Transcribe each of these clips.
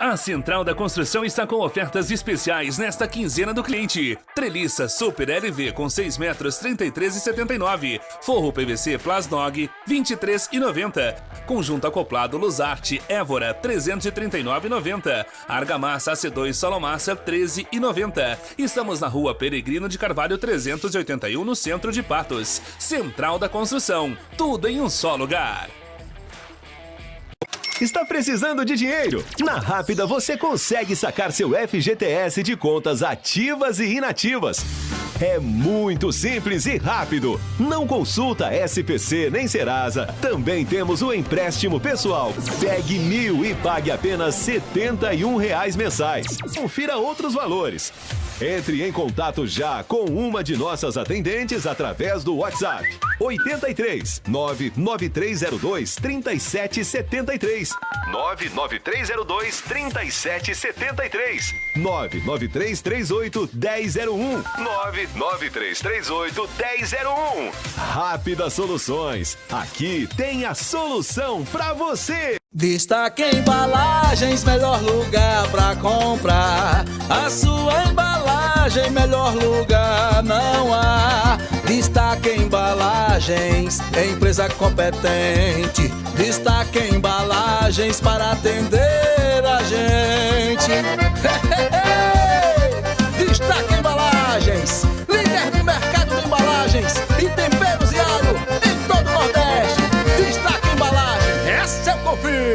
A Central da Construção está com ofertas especiais nesta quinzena do cliente. Treliça Super LV com 6 metros, R$ 33,79. Forro PVC Plasnog, R$ 23,90. Conjunto acoplado Luzarte Évora, R$ 339,90. Argamassa AC2 Solomassa, R$ 13,90. Estamos na Rua Peregrino de Carvalho 381, no centro de Patos. Central da Construção, tudo em um só lugar. Está precisando de dinheiro? Na Rápida você consegue sacar seu FGTS de contas ativas e inativas. É muito simples e rápido. Não consulta SPC nem Serasa. Também temos o empréstimo pessoal. Pegue 1.000 e pague apenas R$ 71 mensais. Confira outros valores. Entre em contato já com uma de nossas atendentes através do WhatsApp 83 99302 3773 99302 3773 99338 1001 99338 1001. Rápida Soluções. Aqui tem a solução pra você. Destaque Embalagens, melhor lugar pra comprar. A sua embalagem, melhor lugar não há. Destaque Embalagens, empresa competente. Destaque Embalagens para atender a gente. Destaque Embalagens, líder do mercado de embalagens e temperos e alho em todo o Nordeste. Destaque Embalagens, essa eu confio.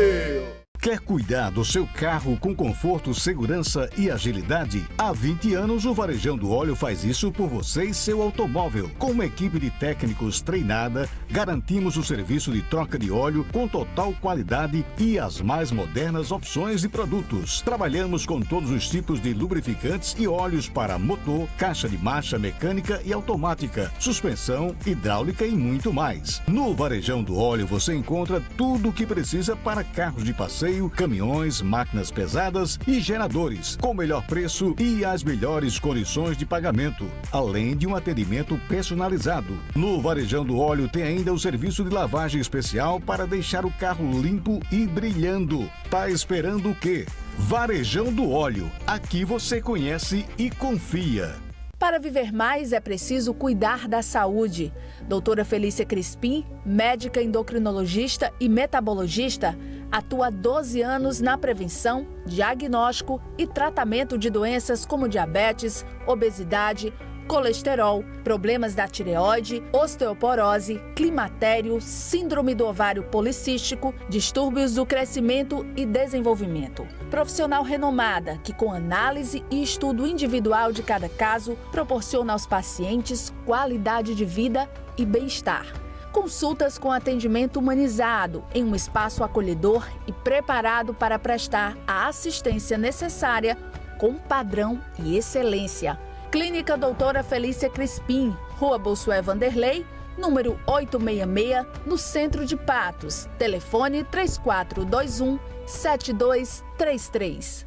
Quer cuidar do seu carro com conforto, segurança e agilidade? Há 20 anos, o Varejão do Óleo faz isso por você e seu automóvel. Com uma equipe de técnicos treinada, garantimos o serviço de troca de óleo com total qualidade e as mais modernas opções de produtos. Trabalhamos com todos os tipos de lubrificantes e óleos para motor, caixa de marcha mecânica e automática, suspensão, hidráulica e muito mais. No Varejão do Óleo você encontra tudo o que precisa para carros de passeio, caminhões, máquinas pesadas e geradores, com o melhor preço e as melhores condições de pagamento, além de um atendimento personalizado. No Varejão do Óleo tem ainda o serviço de lavagem especial para deixar o carro limpo e brilhando. Tá esperando o quê? Varejão do Óleo. Aqui você conhece e confia. Para viver mais é preciso cuidar da saúde. Doutora Felícia Crispim, médica endocrinologista e metabologista, atua há 12 anos na prevenção, diagnóstico e tratamento de doenças como diabetes, obesidade, colesterol, problemas da tireoide, osteoporose, climatério, síndrome do ovário policístico, distúrbios do crescimento e desenvolvimento. Profissional renomada que, com análise e estudo individual de cada caso, proporciona aos pacientes qualidade de vida e bem-estar. Consultas com atendimento humanizado em um espaço acolhedor e preparado para prestar a assistência necessária com padrão e excelência. Clínica Doutora Felícia Crispim, Rua Bossué Vanderlei, número 866, no centro de Patos. Telefone 3421-7233.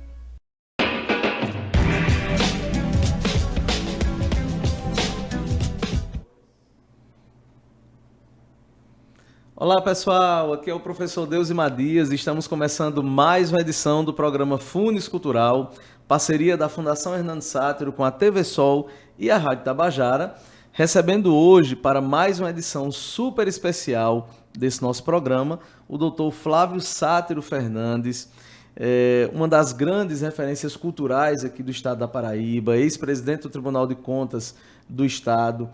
Olá pessoal, aqui é o professor Deusima Dias e estamos começando mais uma edição do programa Funes Cultural, parceria da Fundação Hernando Sátiro com a TV Sol e a Rádio Tabajara, recebendo hoje para mais uma edição super especial desse nosso programa, o Dr. Flávio Sátiro Fernandes, uma das grandes referências culturais aqui do estado da Paraíba, ex-presidente do Tribunal de Contas do Estado,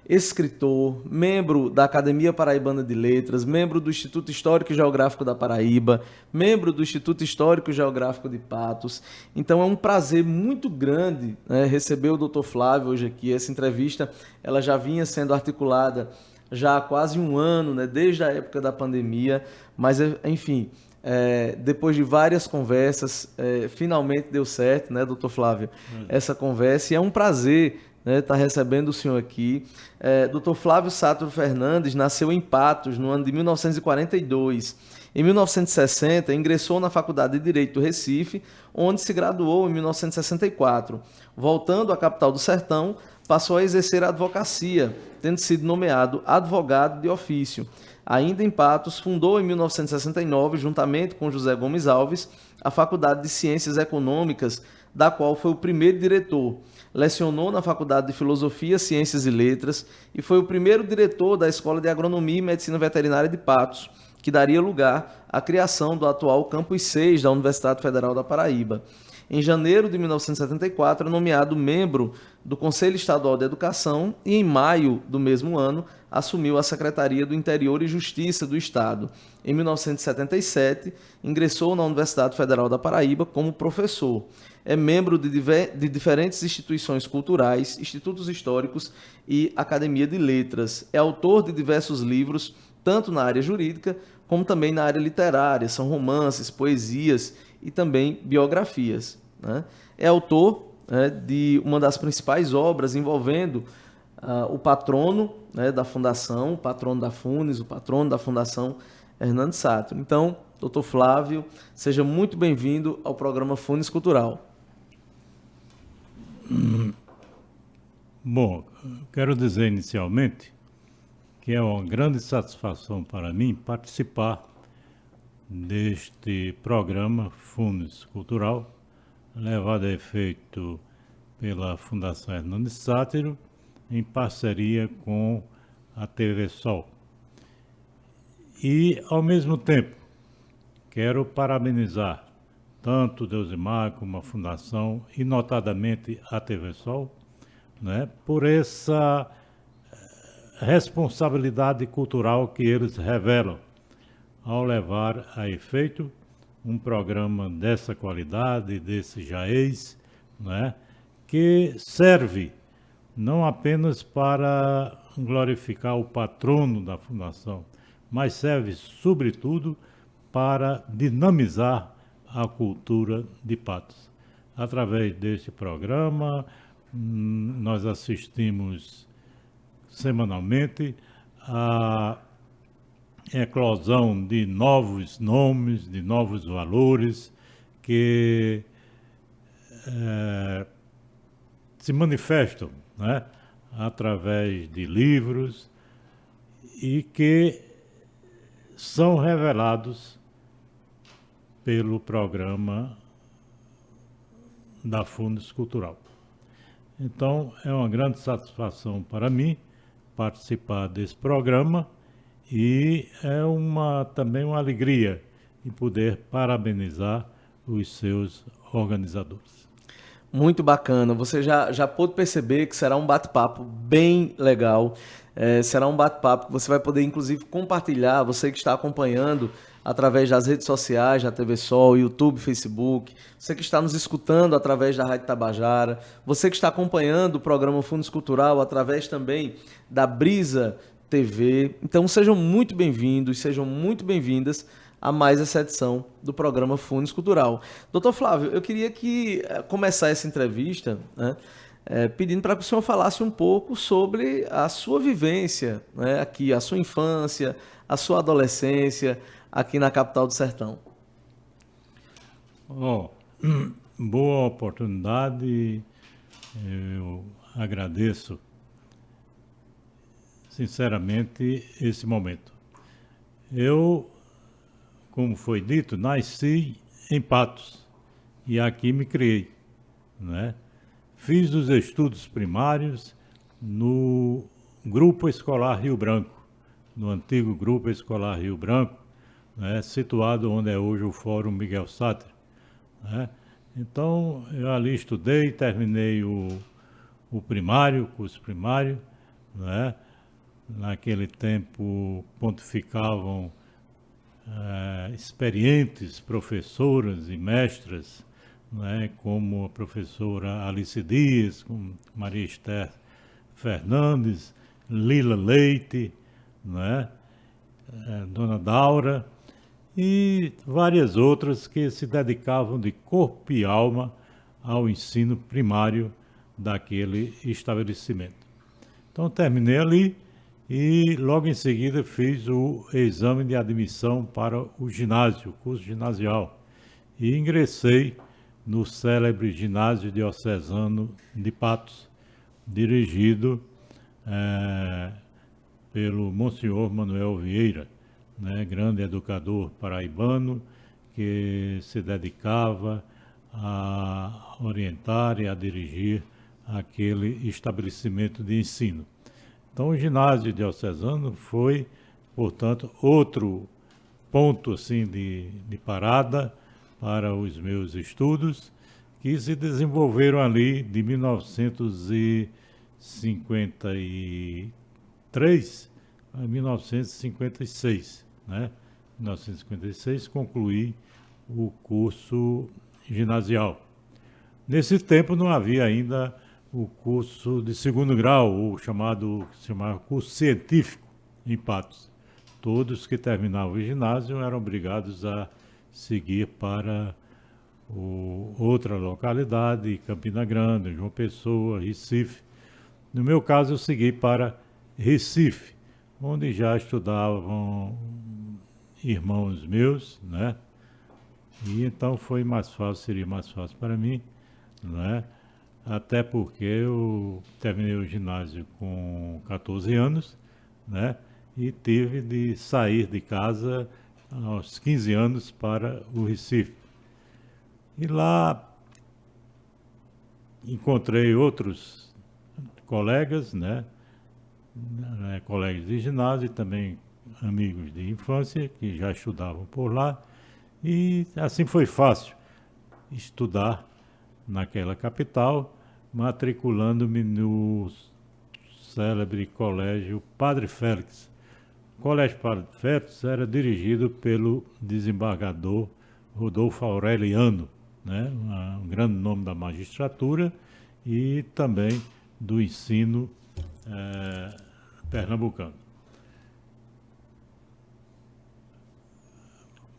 escritor, membro da Academia Paraibana de Letras, membro do Instituto Histórico e Geográfico da Paraíba, membro do Instituto Histórico e Geográfico de Patos. Então é um prazer muito grande, receber o Dr. Flávio hoje aqui. Essa entrevista ela já vinha sendo articulada já há quase um ano, desde a época da pandemia, mas enfim, depois de várias conversas, finalmente deu certo, Dr. Flávio, essa conversa, e é um prazer tá recebendo o senhor aqui. Dr. Flávio Sátiro Fernandes nasceu em Patos no ano de 1942. Em 1960, ingressou na Faculdade de Direito do Recife, onde se graduou em 1964. Voltando à capital do Sertão, passou a exercer a advocacia, tendo sido nomeado advogado de ofício. Ainda em Patos, fundou em 1969, juntamente com José Gomes Alves, a Faculdade de Ciências Econômicas, da qual foi o primeiro diretor. Lecionou na Faculdade de Filosofia, Ciências e Letras e foi o primeiro diretor da Escola de Agronomia e Medicina Veterinária de Patos, que daria lugar à criação do atual Campus 6 da Universidade Federal da Paraíba. Em janeiro de 1974, é nomeado membro do Conselho Estadual de Educação e, em maio do mesmo ano, assumiu a Secretaria do Interior e Justiça do Estado. Em 1977, ingressou na Universidade Federal da Paraíba como professor. É membro de diferentes instituições culturais, institutos históricos e Academia de Letras. É autor de diversos livros, tanto na área jurídica como também na área literária. São romances, poesias e também biografias, né? É autor, de uma das principais obras envolvendo o patrono, né, da Fundação, o patrono da FUNES, o patrono da Fundação Hernando Sátiro. Então, doutor Flávio, seja muito bem-vindo ao programa FUNES Cultural. Bom, quero dizer inicialmente que é uma grande satisfação para mim participar deste programa FUNES Cultural, levado a efeito pela Fundação Hernando Sátiro, em parceria com a TV Sol. E, ao mesmo tempo, quero parabenizar tanto o Deusimar como a Fundação, e notadamente a TV Sol, né, por essa responsabilidade cultural que eles revelam ao levar a efeito um programa dessa qualidade, desse jaez, né, que serve não apenas para glorificar o patrono da Fundação, mas serve, sobretudo, para dinamizar a cultura de Patos. Através deste programa, nós assistimos semanalmente a eclosão de novos nomes, de novos valores que se manifestam, né, através de livros e que são revelados pelo programa da FUNES Cultural. Então, é uma grande satisfação para mim participar desse programa e é também uma alegria em poder parabenizar os seus organizadores. Muito bacana. Você já pôde perceber que será um bate-papo bem legal. Será um bate-papo que você vai poder, inclusive, compartilhar, você que está acompanhando através das redes sociais, da TV Sol, YouTube, Facebook, você que está nos escutando através da Rádio Tabajara, você que está acompanhando o programa FUNES Cultural através também da Brisa TV. Então sejam muito bem-vindos, sejam muito bem-vindas a mais essa edição do programa FUNES Cultural. Doutor Flávio, eu queria começar essa entrevista, né, pedindo para que o senhor falasse um pouco sobre a sua vivência, né, aqui, a sua infância, a sua adolescência, aqui na capital do Sertão. Boa oportunidade, eu agradeço sinceramente esse momento. Eu, como foi dito, nasci em Patos e aqui me criei, né? Fiz os estudos primários no Grupo Escolar Rio Branco, no antigo Grupo Escolar Rio Branco, né, situado onde é hoje o Fórum Miguel Sátiro, né? Então, eu ali estudei, terminei o primário, o curso primário, né? Naquele tempo pontificavam experientes professoras e mestras, né, como a professora Alice Dias, como Maria Esther Fernandes, Lila Leite, né, Dona Daura, e várias outras que se dedicavam de corpo e alma ao ensino primário daquele estabelecimento. Então, terminei ali e logo em seguida fiz o exame de admissão para o ginásio, o curso ginasial, e ingressei no célebre ginásio diocesano de Patos, dirigido pelo Monsenhor Manuel Vieira, né, grande educador paraibano, que se dedicava a orientar e a dirigir aquele estabelecimento de ensino. Então, o ginásio diocesano foi, portanto, outro ponto assim, de parada para os meus estudos, que se desenvolveram ali de 1953 a 1956. Né? Em 1956 concluí o curso ginasial. Nesse tempo não havia ainda o curso de segundo grau, o chamado curso científico em Patos. Todos que terminavam o ginásio eram obrigados a seguir para outra localidade, Campina Grande, João Pessoa, Recife. No meu caso, eu segui para Recife, onde já estudavam irmãos meus, né? E então foi mais fácil, seria mais fácil para mim, né? Até porque eu terminei o ginásio com 14 anos, né? E tive de sair de casa aos 15 anos para o Recife. E lá encontrei outros colegas, né? Colegas de ginásio e também amigos de infância que já estudavam por lá. E assim foi fácil estudar naquela capital, matriculando-me no célebre colégio Padre Félix. O colégio Padre Félix era dirigido pelo desembargador Rodolfo Aureliano, né? Um grande nome da magistratura e também do ensino pernambucano.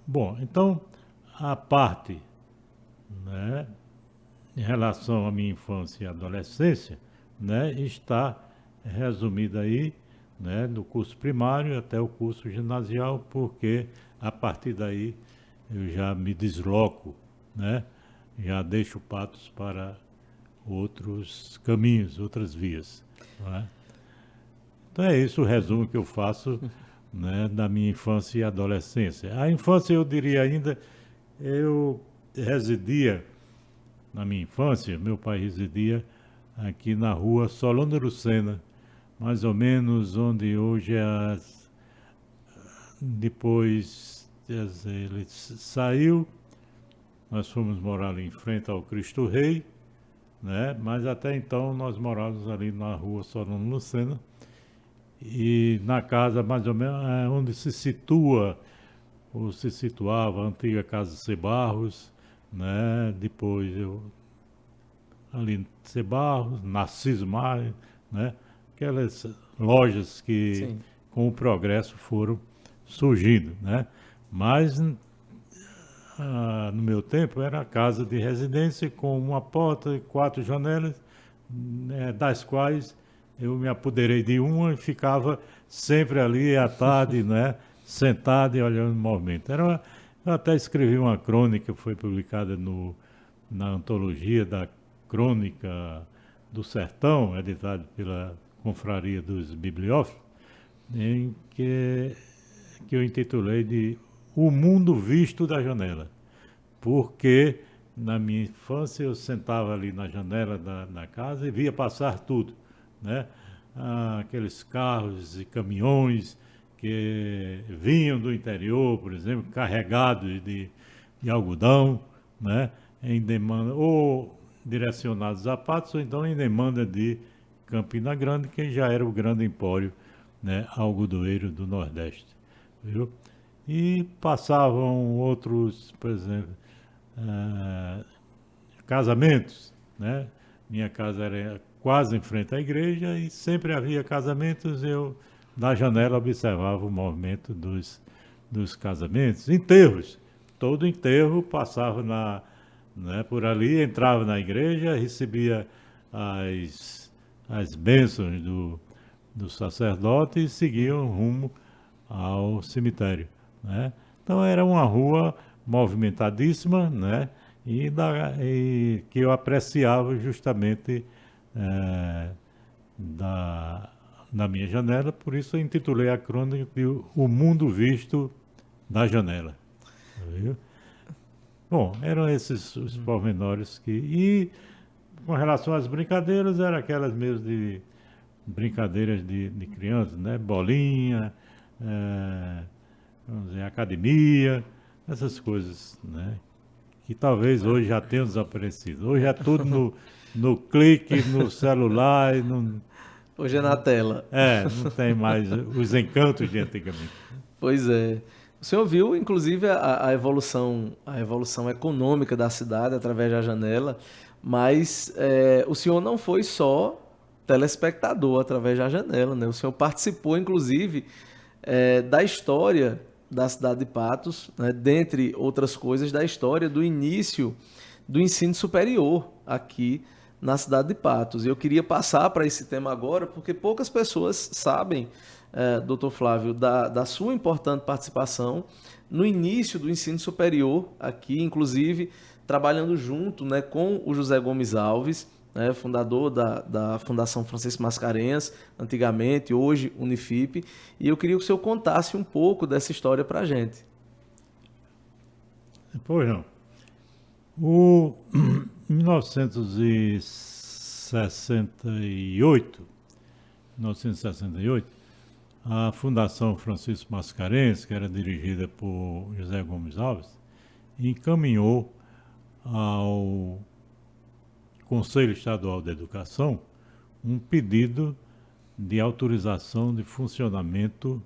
Bom, então, a parte, né, em relação à minha infância e adolescência, né, está resumida aí, né, do curso primário até o curso ginasial, porque a partir daí eu já me desloco, né, já deixo Patos para outros caminhos, outras vias. Né? Então é isso o resumo que eu faço, né, da minha infância e adolescência. A infância, eu diria ainda, eu residia, na minha infância, meu pai residia aqui na rua Solano Lucena, mais ou menos onde hoje depois ele saiu, nós fomos morar ali em frente ao Cristo Rei, né? Mas até então nós morávamos ali na rua Solano Lucena, e na casa mais ou menos onde se situa, ou se situava a antiga Casa C. Barros, né? Depois ali em C. Barros, Narciso Maia, né? Aquelas lojas que Sim. com o progresso foram surgindo, né? Mas no meu tempo era a casa de residência com uma porta e 4 janelas, né, das quais eu me apoderei de uma e ficava sempre ali à tarde, né, sentado e olhando o movimento. Eu até escrevi uma crônica, foi publicada na antologia da Crônica do Sertão, editada pela Confraria dos Bibliófilos, em que eu intitulei de O Mundo Visto da Janela, porque na minha infância eu sentava ali na janela da casa e via passar tudo, né? Aqueles carros e caminhões que vinham do interior, por exemplo, carregados de algodão, né? Em demanda, ou direcionados a Patos, ou então em demanda de Campina Grande, que já era o grande empório, né, algodoeiro do Nordeste, viu? E passavam outros, por exemplo, casamentos, né? Minha casa era quase em frente à igreja e sempre havia casamentos, eu da janela observava o movimento dos casamentos. Enterros, todo enterro passava né, por ali, entrava na igreja, recebia as bênçãos do sacerdote e seguiam rumo ao cemitério, né? Então era uma rua movimentadíssima, né? E que eu apreciava justamente na minha janela, por isso eu intitulei a crônica de O Mundo Visto da Janela. Viu? Bom, eram esses os pormenores que... E com relação às brincadeiras, eram aquelas mesmo de brincadeiras de crianças, né? Bolinha, vamos dizer, academia, essas coisas, né? Que talvez hoje já tenham desaparecido. Hoje é tudo no clique, no celular, Hoje é na tela. não tem mais os encantos de antigamente. Pois é. O senhor viu, inclusive, a evolução econômica da cidade através da janela, mas o senhor não foi só telespectador através da janela, né? O senhor participou, inclusive, da história da cidade de Patos, né? Dentre outras coisas, da história do início do ensino superior aqui na cidade de Patos. E eu queria passar para esse tema agora, porque poucas pessoas sabem, doutor Flávio, da sua importante participação no início do ensino superior aqui, inclusive trabalhando junto, né, com o José Gomes Alves, né, fundador da Fundação Francisco Mascarenhas, antigamente, hoje Unifip, e eu queria que o senhor contasse um pouco dessa história para a gente. Pois não. Em 1968, a Fundação Francisco Mascarenhas, que era dirigida por José Gomes Alves, encaminhou ao Conselho Estadual de Educação um pedido de autorização de funcionamento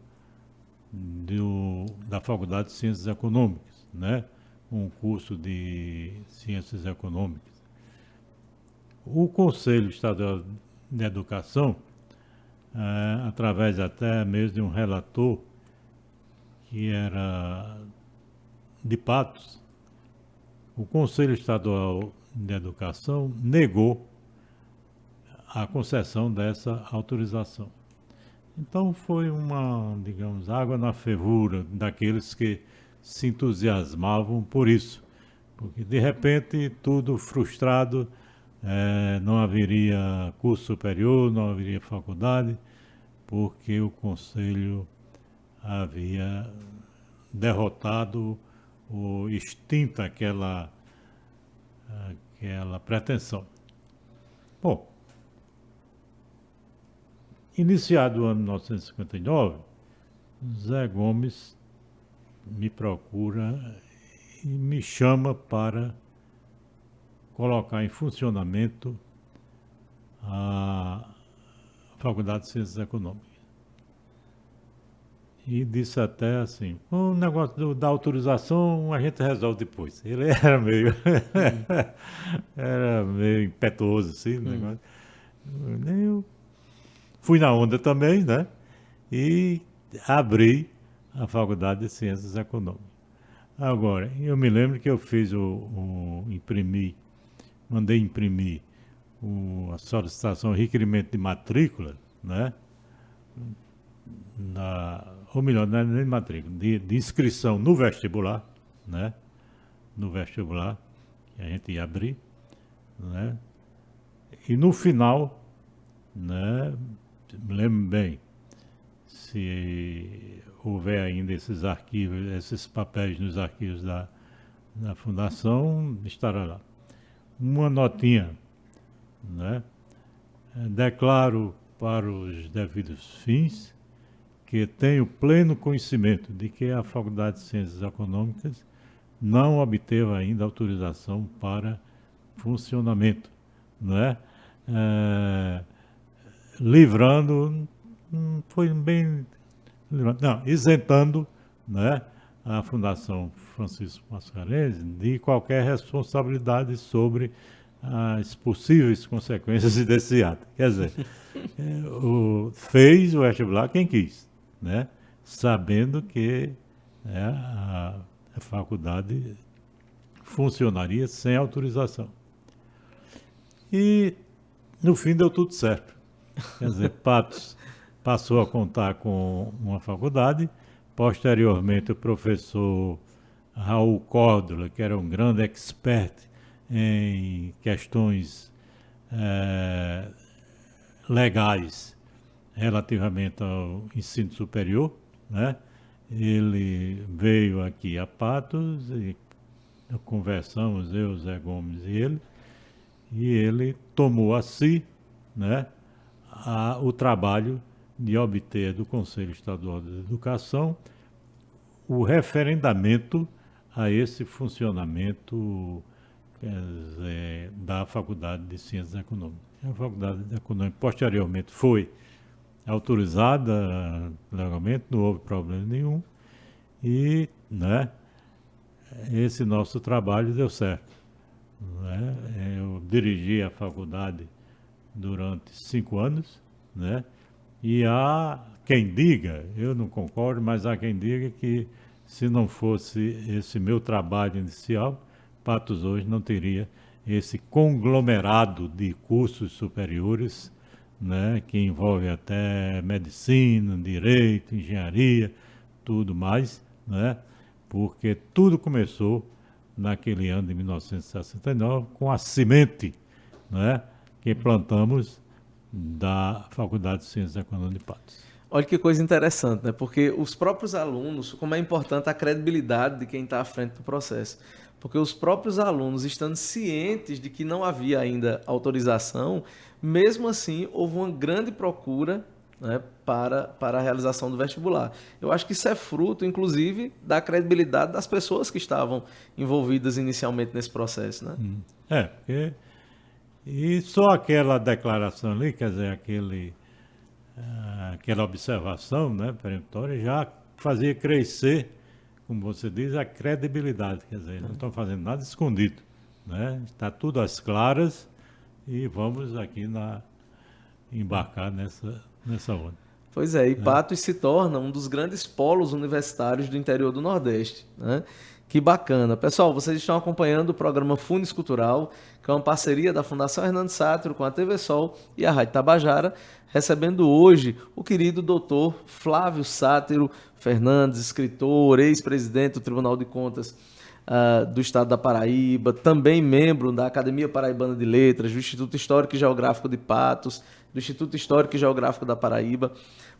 da Faculdade de Ciências Econômicas, né? Um curso de Ciências Econômicas. O Conselho Estadual de Educação, através até mesmo de um relator que era de Patos, o Conselho Estadual de Educação negou a concessão dessa autorização. Então foi uma, digamos, água na fervura daqueles que se entusiasmavam por isso, porque de repente tudo frustrado, não haveria curso superior, não haveria faculdade, porque o Conselho havia derrotado ou extinto aquela pretensão. Bom, iniciado o ano 1959, Zé Gomes me procura e me chama para colocar em funcionamento a Faculdade de Ciências Econômicas. E disse até assim, o negócio da autorização a gente resolve depois. Ele era meio impetuoso, assim, o negócio. Eu fui na onda também, né? E abri a Faculdade de Ciências Econômicas. Agora, eu me lembro que eu fiz mandei imprimir a solicitação, o requerimento de matrícula, né? Ou melhor, não é nem de matrícula, de inscrição no vestibular, né? No vestibular, que a gente ia abrir, né? E no final, né? Me lembro bem, se houver ainda esses arquivos, esses papéis nos arquivos da Fundação, estará lá. Uma notinha, né? Declaro para os devidos fins que tenho pleno conhecimento de que a Faculdade de Ciências Econômicas não obteve ainda autorização para funcionamento, né? Livrando, foi bem... Não, isentando, né, a Fundação Francisco Mascarenhas de qualquer responsabilidade sobre as possíveis consequências desse ato. Quer dizer, fez o vestibular quem quis, né, sabendo que a faculdade funcionaria sem autorização. E, no fim, deu tudo certo. Quer dizer, Patos passou a contar com uma faculdade. Posteriormente, o professor Raul Córdola, que era um grande expert em questões legais, relativamente ao ensino superior, né? Ele veio aqui a Patos e conversamos, eu, Zé Gomes e ele tomou a si, né, o trabalho de obter do Conselho Estadual de Educação o referendamento a esse funcionamento, quer dizer, da Faculdade de Ciências Econômicas. A Faculdade de Econômicas posteriormente foi autorizada legalmente, não houve problema nenhum, e, né, esse nosso trabalho deu certo, né? Eu dirigi a faculdade durante 5 anos, né? E há quem diga, eu não concordo, mas há quem diga que se não fosse esse meu trabalho inicial, Patos hoje não teria esse conglomerado de cursos superiores, né, que envolve até medicina, direito, engenharia, tudo mais, né, porque tudo começou naquele ano de 1969 com a semente, né, que plantamos da Faculdade de Ciências Econômicas de Patos. Olha que coisa interessante, né? Porque os próprios alunos, como é importante a credibilidade de quem está à frente do processo. Porque os próprios alunos, estando cientes de que não havia ainda autorização, mesmo assim houve uma grande procura, né, para a realização do vestibular. Eu acho que isso é fruto, inclusive, da credibilidade das pessoas que estavam envolvidas inicialmente nesse processo, né? Porque... E só aquela declaração ali, quer dizer, aquela observação, né, peremptória, já fazia crescer, como você diz, a credibilidade. Quer dizer, não estão fazendo nada escondido, né? Está tudo às claras e vamos aqui embarcar nessa onda. Pois é, e Patos se torna um dos grandes polos universitários do interior do Nordeste, né? Que bacana. Pessoal, vocês estão acompanhando o programa Funes Cultural, que é uma parceria da Fundação Hernando Sátiro com a TV Sol e a Rádio Tabajara, recebendo hoje o querido doutor Flávio Sátiro Fernandes, escritor, ex-presidente do Tribunal de Contas do Estado da Paraíba, também membro da Academia Paraibana de Letras, do Instituto Histórico e Geográfico de Patos, do Instituto Histórico e Geográfico da Paraíba,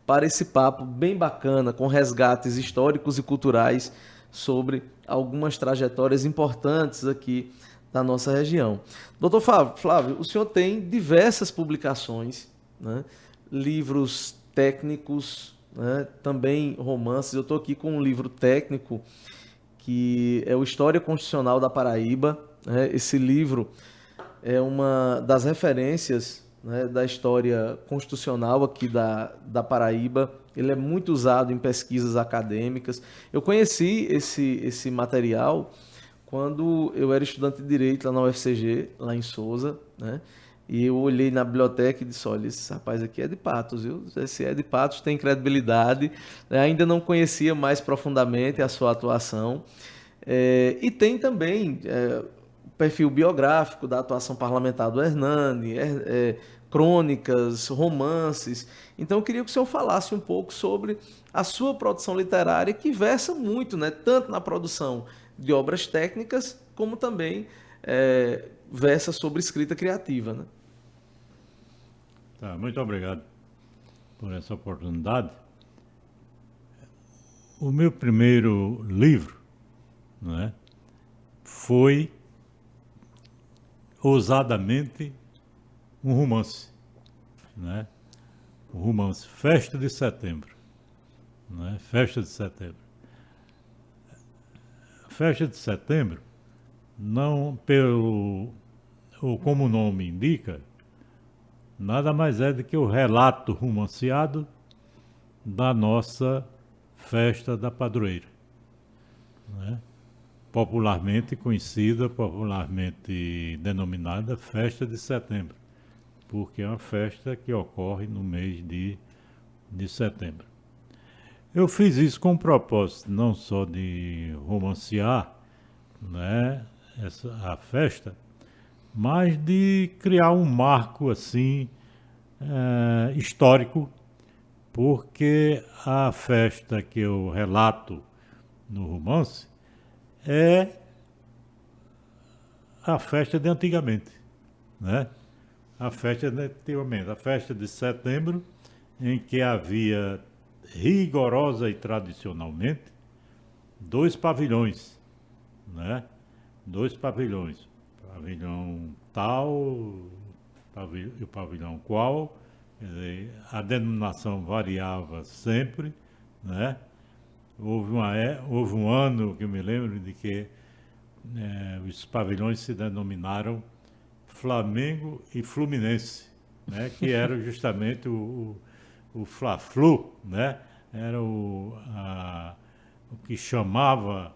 para esse papo bem bacana, com resgates históricos e culturais sobre algumas trajetórias importantes aqui da nossa região. Doutor Flávio, o senhor tem diversas publicações, né? Livros técnicos, né? Também romances. Eu estou aqui com um livro técnico que é o História Constitucional da Paraíba, né? Esse livro é uma das referências, né, da história constitucional aqui da Paraíba. Ele é muito usado em pesquisas acadêmicas. Eu conheci esse material quando eu era estudante de Direito lá na UFCG, lá em Souza, né? E eu olhei na biblioteca e disse, olha, esse rapaz aqui é de Patos, viu? Esse é de Patos, tem credibilidade. Ainda não conhecia mais profundamente a sua atuação. E tem também o perfil biográfico da atuação parlamentar do Hernani, crônicas, romances. Então eu queria que o senhor falasse um pouco sobre a sua produção literária, que versa muito, né, tanto na produção de obras técnicas, como também versa sobre escrita criativa, né? Tá, muito obrigado por essa oportunidade. O meu primeiro livro, né, foi ousadamente um romance, né? O romance Festa de Setembro, né? Festa de Setembro. Festa de Setembro, não ou como o nome indica, nada mais é do que o relato romanceado da nossa festa da padroeira, né? Popularmente conhecida, popularmente denominada Festa de Setembro, porque é uma festa que ocorre no mês de setembro. Eu fiz isso com o propósito não só de romancear, né, a festa, mas de criar um marco assim histórico, porque a festa que eu relato no romance é a festa de antigamente, né? A festa de antigamente, a festa de setembro em que havia rigorosa e tradicionalmente 2 pavilhões, né? 2 pavilhões, pavilhão tal e o pavilhão qual, quer dizer, a denominação variava sempre, né? Houve um ano que eu me lembro de que os pavilhões se denominaram Flamengo e Fluminense, né? Que era justamente o Fla-Flu, né? Era o que chamava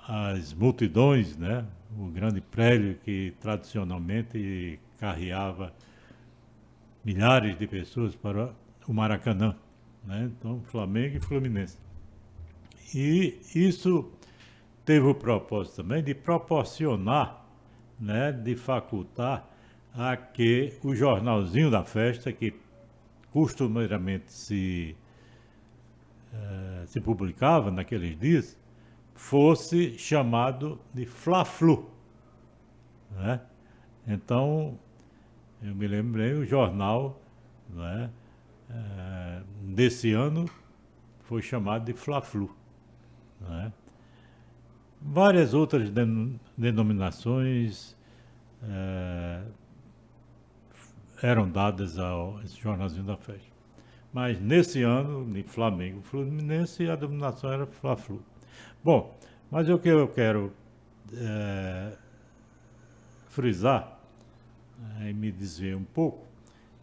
as multidões, né? O grande prédio que tradicionalmente carreava milhares de pessoas para o Maracanã, né? Então, Flamengo e Fluminense. E isso teve o propósito também de proporcionar, né? De facultar a que o jornalzinho da festa, que costumeiramente se publicava naqueles dias, fosse chamado de Fla-Flu, né? Então, eu me lembrei, o jornal, né, desse ano foi chamado de Fla-Flu, né? Várias outras denominações eram dadas ao esse jornalzinho da festa. Mas nesse ano, de Flamengo e Fluminense, a denominação era Fla-Flu. Bom, mas o que eu quero frisar, e me desviar um pouco,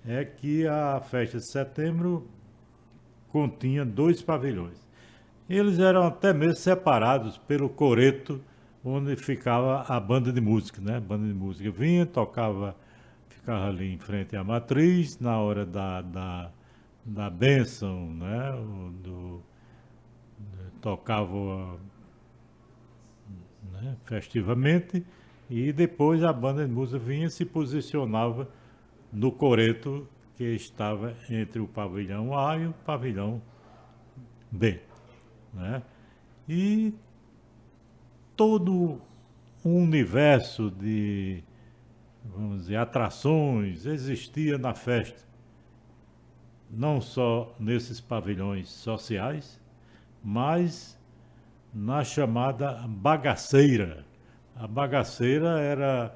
é que a festa de setembro continha 2 pavilhões. Eles eram até mesmo separados pelo coreto, onde ficava a banda de música, né? A banda de música vinha, tocava, ficava ali em frente à matriz, na hora da bênção, né? Tocava, né, festivamente, e depois a banda de música vinha e se posicionava no coreto que estava entre o pavilhão A e o pavilhão B, né? E todo um universo de, vamos dizer, atrações existia na festa, não só nesses pavilhões sociais, mas na chamada bagaceira. A bagaceira era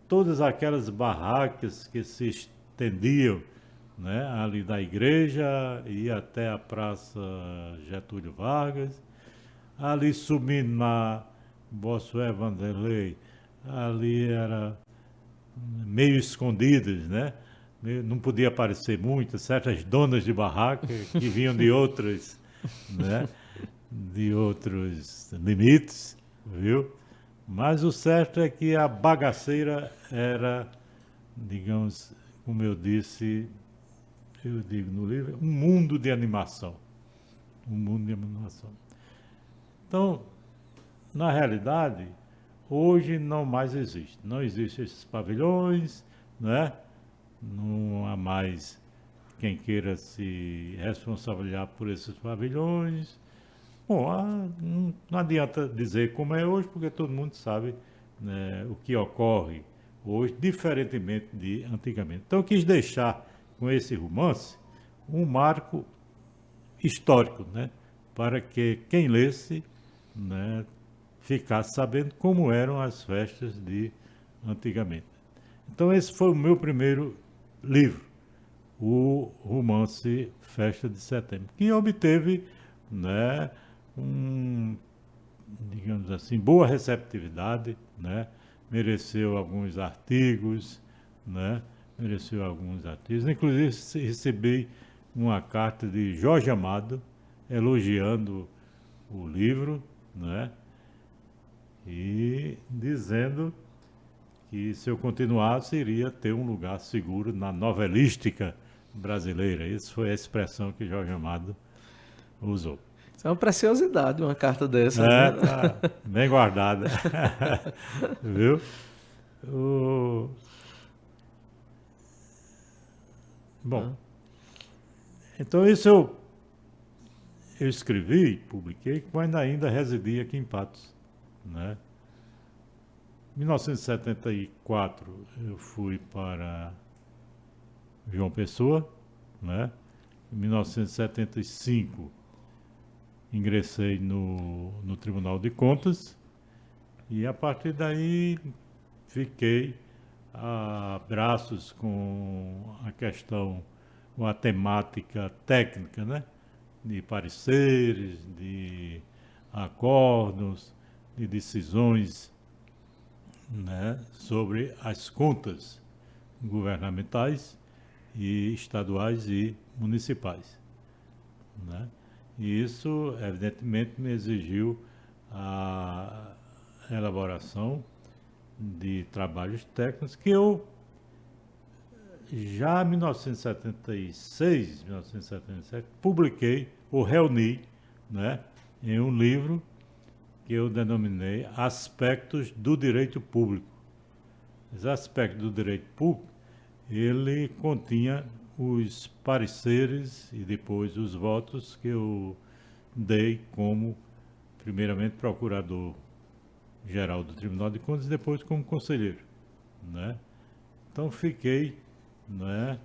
todas aquelas barracas que se estendiam, né, ali da igreja e até a Praça Getúlio Vargas, ali subindo na Bossuet Vanderlei, ali era meio escondidas, né? Não podia aparecer muito, certas donas de barraca que vinham de outras, né, de outros limites, viu? Mas o certo é que a bagaceira era, digamos, como eu disse, eu digo no livro, um mundo de animação. Um mundo de animação. Então, na realidade, hoje não mais existe. Não existem esses pavilhões, né? Não há mais quem queira se responsabilizar por esses pavilhões. Bom, não adianta dizer como é hoje, porque todo mundo sabe, né, o que ocorre hoje, diferentemente de antigamente. Então, eu quis deixar com esse romance um marco histórico, né, para que quem lesse, né, ficasse sabendo como eram as festas de antigamente. Então, esse foi o meu primeiro livro, o romance Festa de Setembro, que obteve, né, digamos assim, boa receptividade, né? Mereceu alguns artigos, né? Inclusive recebi uma carta de Jorge Amado elogiando o livro, né? E dizendo que se eu continuasse iria ter um lugar seguro na novelística brasileira. Essa foi a expressão que Jorge Amado usou. Isso é uma preciosidade, uma carta dessa. É, né? tá bem guardada. Viu? Bom, então isso eu escrevi, publiquei, quando ainda residia aqui em Patos, né? Em 1974 eu fui para João Pessoa, né? Em 1975, ingressei no Tribunal de Contas e, a partir daí, fiquei a braços com a questão, com a temática técnica, né? De pareceres, de acordos, de decisões, né? Sobre as contas governamentais e estaduais e municipais, né? E isso, evidentemente, me exigiu a elaboração de trabalhos técnicos que eu, já em 1976, 1977, publiquei ou reuni, né, em um livro que eu denominei Aspectos do Direito Público. Os aspectos do direito público, ele continha os pareceres e depois os votos que eu dei como, primeiramente, procurador-geral do Tribunal de Contas e depois como conselheiro, né? Então fiquei, né,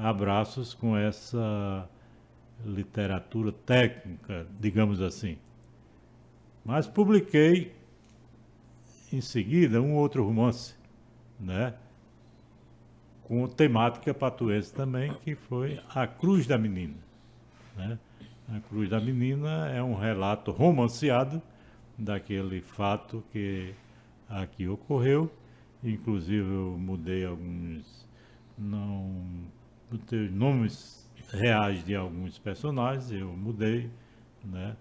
a braços com essa literatura técnica, digamos assim. Mas publiquei em seguida um outro romance, né, com temática patuense também, que foi A Cruz da Menina, né? A Cruz da Menina é um relato romanceado daquele fato que aqui ocorreu. Inclusive eu mudei botei nomes reais de alguns personagens, eu mudei, né?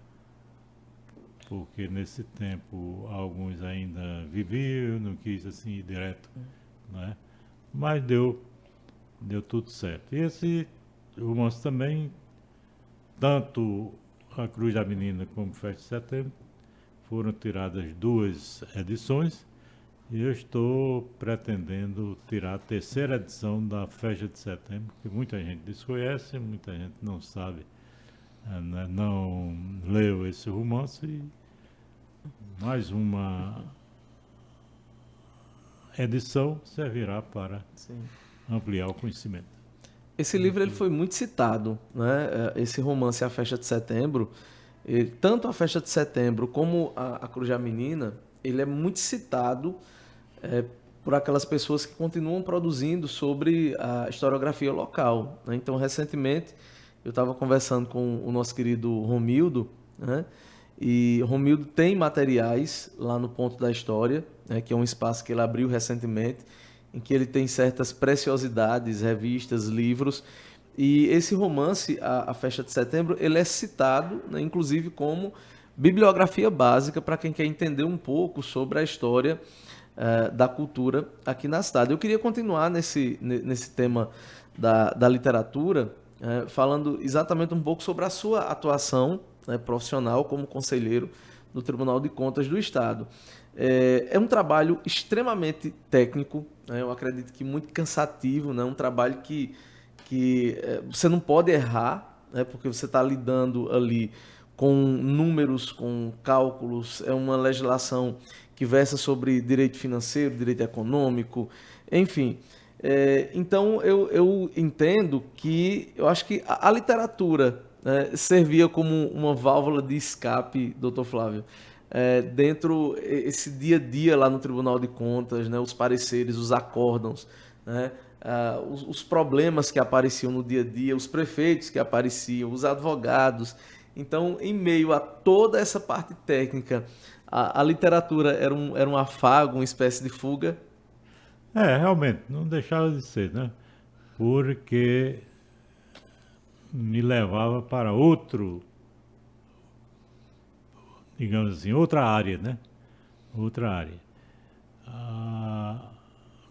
Porque nesse tempo alguns ainda viviam, eu não quis assim ir direto, né? Mas deu tudo certo. E esse romance também, tanto A Cruz da Menina como Festa de Setembro, foram tiradas 2 edições, e eu estou pretendendo tirar a 3ª edição da Festa de Setembro, que muita gente desconhece, muita gente não sabe, né, não leu esse romance, e mais uma edição servirá para ampliar o conhecimento. Esse livro ele foi muito citado, né? Esse romance A Festa de Setembro, tanto A Festa de Setembro como a Cruz da Menina, ele é muito citado por aquelas pessoas que continuam produzindo sobre a historiografia local, né? Então, recentemente, eu estava conversando com o nosso querido Romildo, né? E Romildo tem materiais lá no Ponto da História, né, que é um espaço que ele abriu recentemente, em que ele tem certas preciosidades, revistas, livros. E esse romance, a Festa de Setembro, ele é citado, né, inclusive como bibliografia básica para quem quer entender um pouco sobre a história da cultura aqui na cidade. Eu queria continuar nesse tema da literatura, falando exatamente um pouco sobre a sua atuação, né, profissional como conselheiro do Tribunal de Contas do Estado. É um trabalho extremamente técnico, né, eu acredito que muito cansativo, né, um trabalho que você não pode errar, né, porque você está lidando ali com números, com cálculos, é uma legislação que versa sobre direito financeiro, direito econômico, enfim. Então, eu entendo que, eu acho que a literatura, né, servia como uma válvula de escape, doutor Flávio, dentro esse dia a dia lá no Tribunal de Contas, né, os pareceres, os acórdãos, né, os problemas que apareciam no dia a dia, os prefeitos que apareciam, os advogados. Então, em meio a toda essa parte técnica, a literatura era um afago, uma espécie de fuga? Realmente, não deixava de ser, né? Porque me levava para digamos assim, outra área, né? Outra área.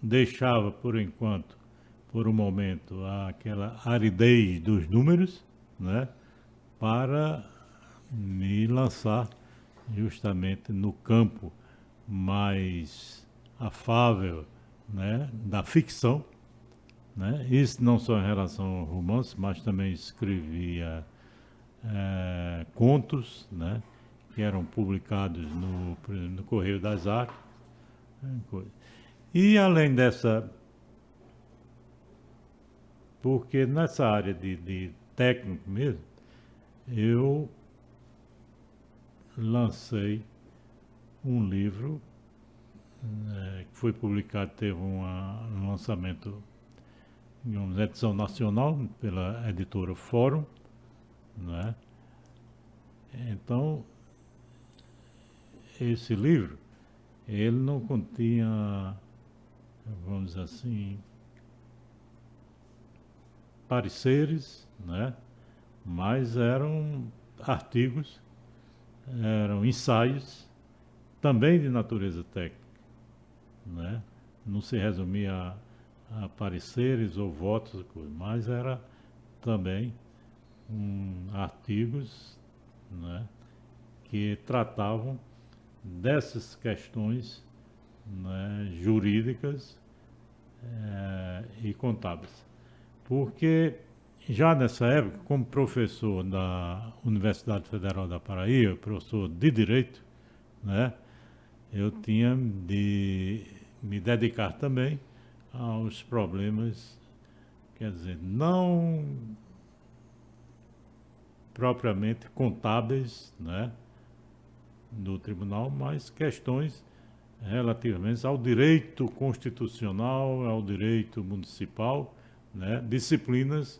Deixava, por enquanto, por um momento, aquela aridez dos números, né? Para me lançar justamente no campo mais afável, né, da ficção, né? Isso não só em relação ao romance, mas também escrevia contos, né, que eram publicados no Correio das Artes. E além dessa porque nessa área de técnico mesmo, eu lancei um livro que foi publicado, teve um lançamento, digamos, edição nacional pela editora Fórum, né? Então, esse livro, ele não continha, vamos dizer assim, pareceres, né? Mas eram artigos, eram ensaios, também de natureza técnica, né? Não se resumia a pareceres ou votos, mas era também artigos, né, que tratavam dessas questões, né, jurídicas e contábeis. Porque já nessa época, como professor da Universidade Federal da Paraíba, professor de Direito, né, eu tinha de me dedicar também aos problemas, quer dizer, não propriamente contábeis, né, do tribunal, mas questões relativamente ao direito constitucional, ao direito municipal, né, disciplinas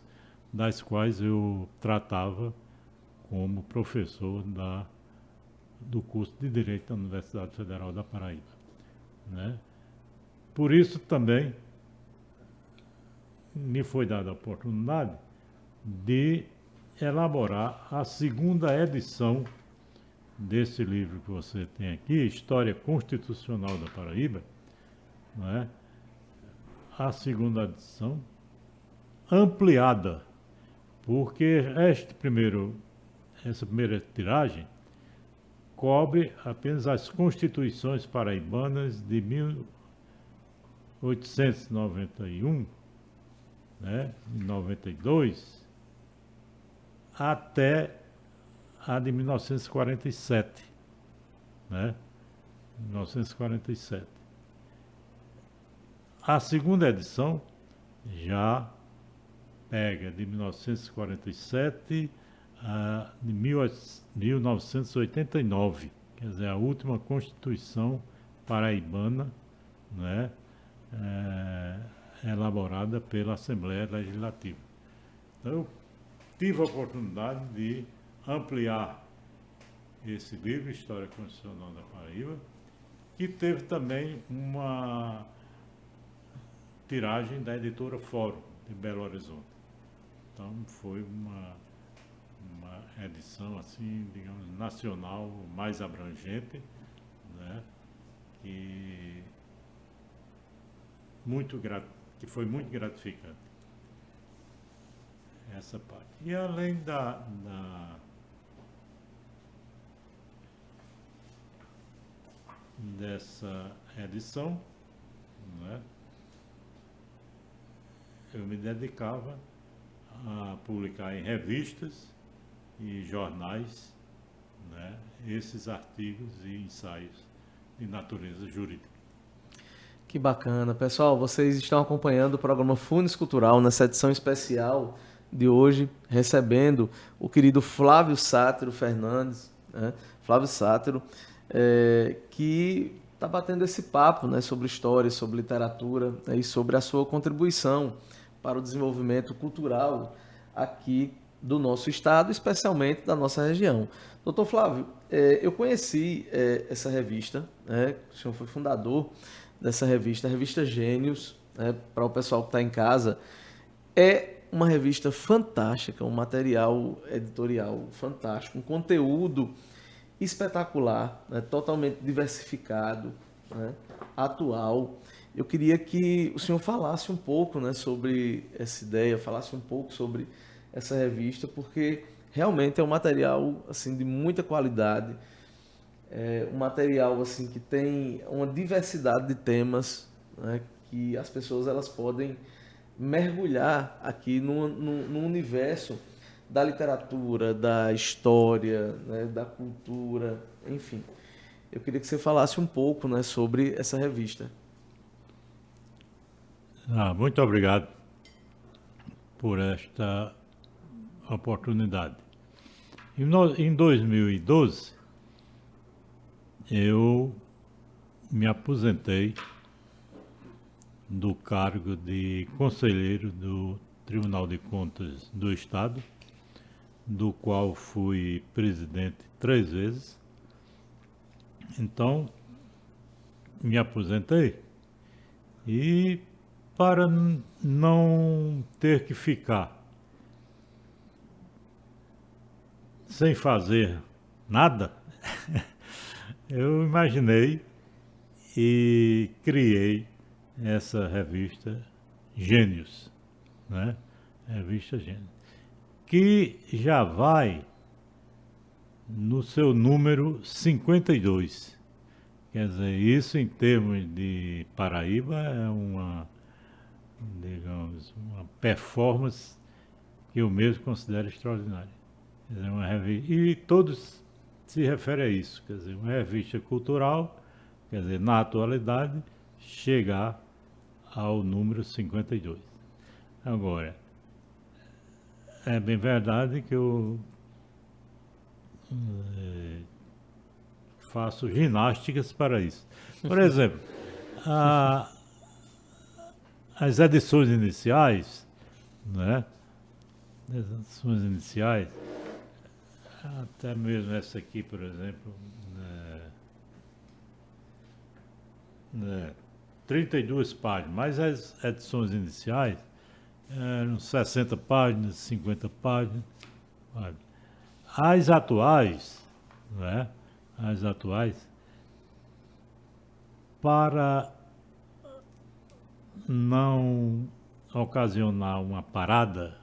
das quais eu tratava como professor do curso de Direito da Universidade Federal da Paraíba, né? Por isso também me foi dada a oportunidade de elaborar a segunda edição desse livro que você tem aqui, História Constitucional da Paraíba, né? A segunda edição ampliada, porque essa primeira tiragem cobre apenas as constituições paraibanas de 1891, né, 92, até a de 1947, né, 1947. A segunda edição já pega de 1947 a de 1989, quer dizer, a última Constituição paraibana, né, elaborada pela Assembleia Legislativa. Então, eu tive a oportunidade de ampliar esse livro, História Constitucional da Paraíba, que teve também uma tiragem da editora Fórum, de Belo Horizonte. Então, foi uma edição, assim, digamos, nacional, mais abrangente, né, que foi muito gratificante, essa parte. E além dessa edição, né, eu me dedicava a publicar em revistas e jornais, né, esses artigos e ensaios de natureza jurídica. Que bacana. Pessoal, vocês estão acompanhando o programa Funes Cultural nessa edição especial de hoje, recebendo o querido Flávio Sátiro Fernandes, né? Flávio Sátiro, que está batendo esse papo, né, sobre história, sobre literatura, né, e sobre a sua contribuição para o desenvolvimento cultural aqui do nosso estado, especialmente da nossa região. Doutor Flávio, eu conheci essa revista, né, o senhor foi fundador dessa revista, a revista Gênios, né, para o pessoal que está em casa. É uma revista fantástica, um material editorial fantástico, um conteúdo espetacular, né, totalmente diversificado, né, atual. Eu queria que o senhor falasse um pouco, né, sobre essa ideia, falasse um pouco sobre essa revista, porque realmente é um material assim, de muita qualidade, um material assim, que tem uma diversidade de temas, né, que as pessoas elas podem mergulhar aqui no universo da literatura, da história, né, da cultura, enfim. Eu queria que você falasse um pouco, né, sobre essa revista. Muito obrigado por esta oportunidade. Em 2012, eu me aposentei do cargo de conselheiro do Tribunal de Contas do Estado, do qual fui presidente 3 vezes. Então, me aposentei e, para não ter que ficar sem fazer nada, eu imaginei e criei essa revista Gênios, né? Revista Gênios, que já vai no seu número 52. Quer dizer, isso em termos de Paraíba é uma, digamos, uma performance que eu mesmo considero extraordinária. Quer dizer, uma revista, e todos se referem a isso, quer dizer, uma revista cultural, quer dizer, na atualidade, chegar ao número 52. Agora, é bem verdade que eu faço ginásticas para isso. Por exemplo, as edições iniciais, né? As edições iniciais, até mesmo essa aqui, por exemplo, 32 páginas, mas as edições iniciais eram 60 páginas, 50 páginas. As atuais, né? As atuais, para não ocasionar uma parada,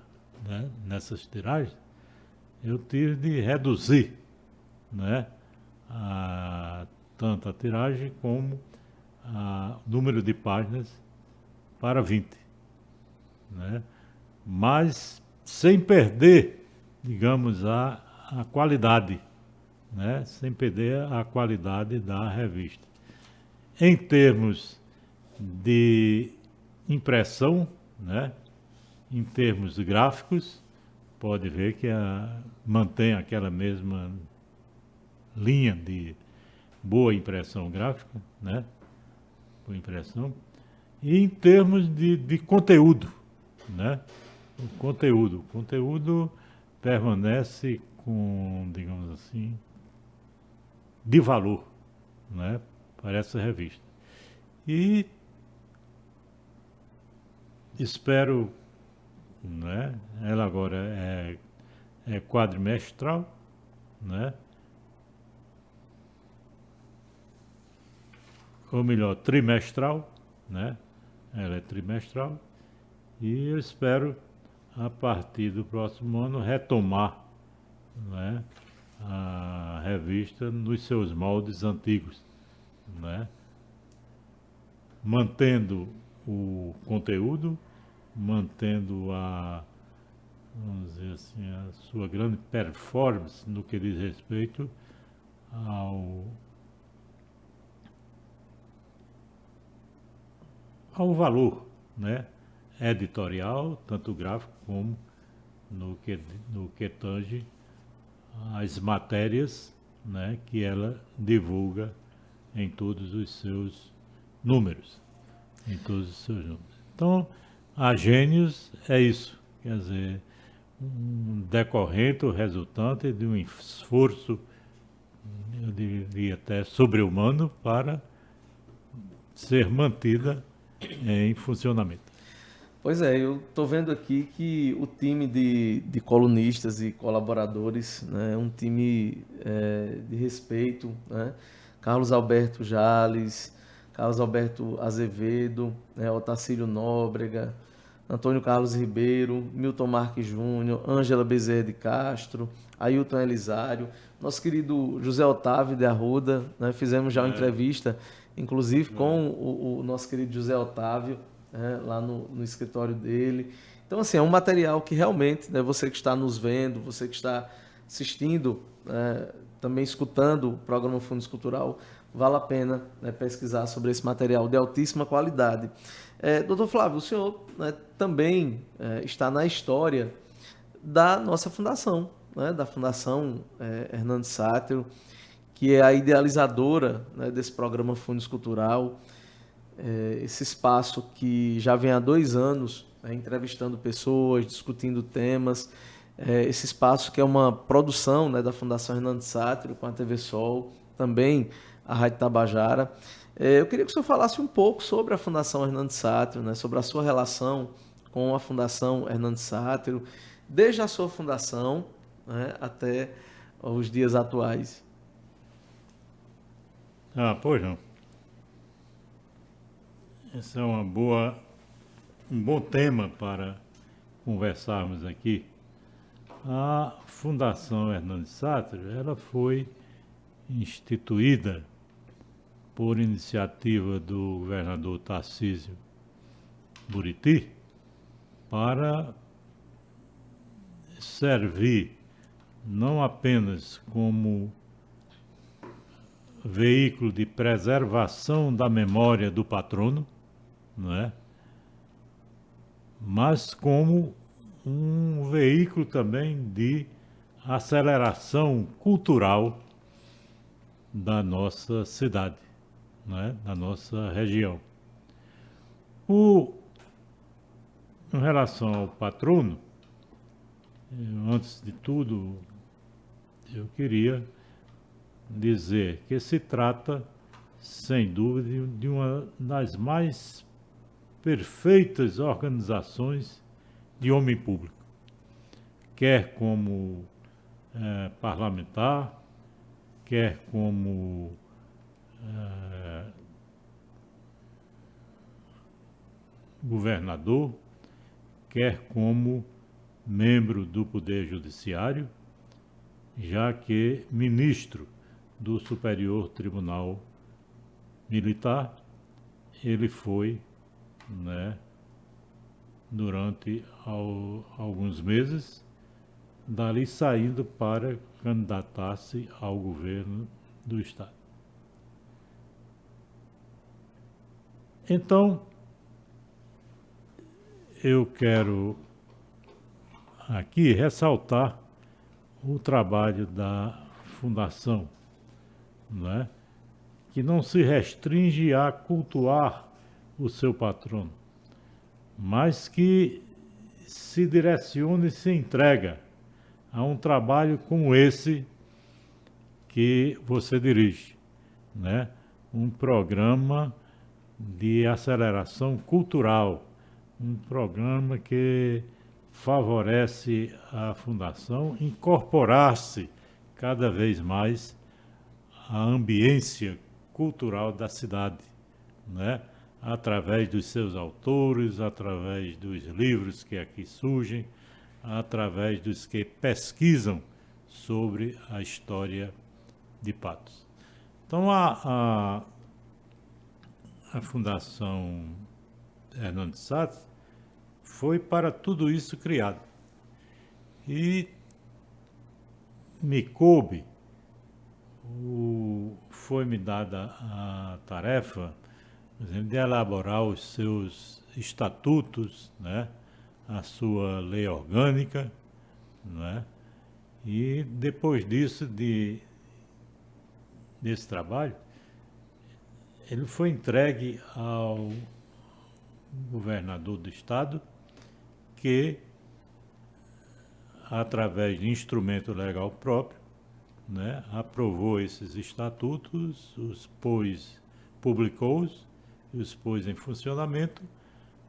né, nessas tiragens, eu tive de reduzir, né, tanto a tiragem como o número de páginas para 20, né, mas sem perder, digamos, a qualidade, né, sem perder a qualidade da revista. Em termos de impressão, né, em termos gráficos, pode ver que mantém aquela mesma linha de boa impressão gráfica, né, boa impressão. E em termos de conteúdo, né, o conteúdo permanece com, digamos assim, de valor, né, para essa revista. E espero, né, ela agora é quadrimestral, né, ou melhor, trimestral, né, ela é trimestral, e eu espero, a partir do próximo ano, retomar, né, a revista nos seus moldes antigos, né, mantendo o conteúdo, mantendo vamos dizer assim, a sua grande performance no que diz respeito ao valor, né, editorial, tanto gráfico como no que tange as matérias, né, que ela divulga em todos os seus números. Então, a Gênios é isso, quer dizer, um decorrente, resultante de um esforço, eu diria até sobre-humano, para ser mantida em funcionamento. Pois é, eu estou vendo aqui que o time de colunistas e colaboradores, né, é um time de respeito, né? Carlos Alberto Jales, Carlos Alberto Azevedo, né, Otacílio Nóbrega, Antônio Carlos Ribeiro, Milton Marques Júnior, Ângela Bezerra de Castro, Ailton Elisário, nosso querido José Otávio de Arruda, né, fizemos já uma entrevista, inclusive com o nosso querido José Otávio, lá no escritório dele. Então, assim, é um material que realmente, né, você que está nos vendo, você que está assistindo, também escutando o programa Fundos Cultural, vale a pena, né, pesquisar sobre esse material de altíssima qualidade. Doutor Flávio, o senhor, né, também está na história da nossa fundação, né, da Fundação Hernando Sátiro, que é a idealizadora, né, desse programa Fundos Cultural, esse espaço que já vem há 2 anos, né, entrevistando pessoas, discutindo temas, esse espaço que é uma produção, né, da Fundação Hernando Sátiro com a TV Sol, também a Rádio Tabajara. Eu queria que o senhor falasse um pouco sobre a Fundação Hernando Sátiro, né, sobre a sua relação com a Fundação Hernando Sátiro, desde a sua fundação, né, até os dias atuais. Pois não. Esse é um bom tema para conversarmos aqui. A Fundação Hernando Sátiro, ela foi instituída por iniciativa do governador Tarcísio Buriti para servir não apenas como veículo de preservação da memória do patrono, não é? Mas como um veículo também de aceleração cultural da nossa cidade, não é? Da nossa região. Em relação ao patrono, antes de tudo, eu queria dizer que se trata, sem dúvida, de uma das mais perfeitas organizações de homem público, quer como parlamentar, quer como governador, quer como membro do Poder Judiciário, já que ministro do Superior Tribunal Militar, ele foi, né, durante alguns meses, dali saindo para candidatar-se ao governo do Estado. Então, eu quero aqui ressaltar o trabalho da Fundação, né, que não se restringe a cultuar o seu patrono, mas que se direciona e se entrega a um trabalho como esse que você dirige, né? Um programa de aceleração cultural, um programa que favorece a Fundação incorporar-se cada vez mais à ambiência cultural da cidade, né? Através dos seus autores, através dos livros que aqui surgem, através dos que pesquisam sobre a história de Patos. Então, a Fundação Hernando Sátiro foi para tudo isso criada. E me coube, foi-me dada a tarefa, por exemplo, de elaborar os seus estatutos, né, a sua lei orgânica, né, e depois disso, desse trabalho, ele foi entregue ao governador do Estado, que, através de instrumento legal próprio, né, aprovou esses estatutos, publicou-os e os pôs em funcionamento,